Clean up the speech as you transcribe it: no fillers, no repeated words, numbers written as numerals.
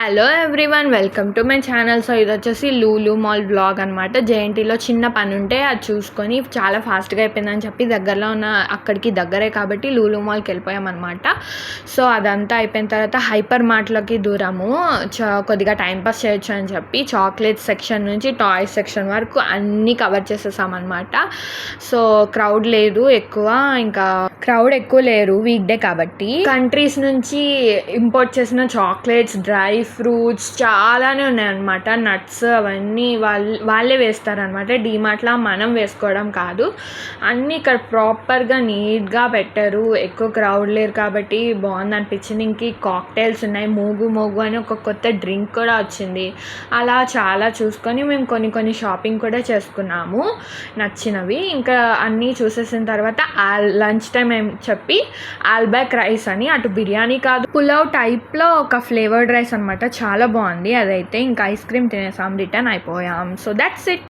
Hello everyone, welcome to my channel. So ఇది వచ్చేసి Lulu mall blog అనమాట. జేఎన్టీలో చిన్న పని ఉంటే అది చూసుకొని చాలా ఫాస్ట్గా అయిపోయిందని చెప్పి దగ్గరలో ఉన్న అక్కడికి దగ్గరే కాబట్టి లూలు మాల్కి వెళ్ళిపోయామన్నమాట. సో అదంతా అయిపోయిన తర్వాత హైపర్ మార్ట్లోకి దూరము. కొద్దిగా టైంపాస్ చేయొచ్చు అని చెప్పి చాక్లెట్ సెక్షన్ నుంచి టాయ్స్ సెక్షన్ వరకు అన్నీ కవర్ చేసేసామన్నమాట. సో క్రౌడ్ లేదు ఎక్కువ, ఇంకా క్రౌడ్ ఎక్కువ లేరు వీక్ డే కాబట్టి. కంట్రీస్ నుంచి ఇంపోర్ట్ చేసిన చాక్లెట్స్, డ్రై ఫ్రూట్స్ చాలానే ఉన్నాయన్నమాట. నట్స్ అవన్నీ వాళ్ళే వేస్తారనమాట. డీమార్ట్లో మనం వేసుకోవడం కాదు, అన్నీ ఇక్కడ ప్రాపర్గా నీట్గా పెట్టారు. ఎక్కువ క్రౌడ్ లేరు కాబట్టి బాగుంది అనిపించింది. ఇంక కాక్టైల్స్ ఉన్నాయి, మోగు అని ఒక కొత్త డ్రింక్ కూడా వచ్చింది. అలా చాలా చూసుకొని మేము కొన్ని షాపింగ్ కూడా చేసుకున్నాము నచ్చినవి. ఇంకా అన్నీ చూసేసిన తర్వాత లంచ్ టైం ఏం చెప్పి ఆల్బ్యాక్ రైస్ అని, అటు బిర్యానీ కాదు పులావ్ టైప్లో ఒక ఫ్లేవర్డ్ రైస్ అనమాట. చాలా బాగుంది అదైతే. ఇంకా ఐస్ క్రీమ్ తినేసాం, రిటర్న్ అయిపోయాం. So that's it.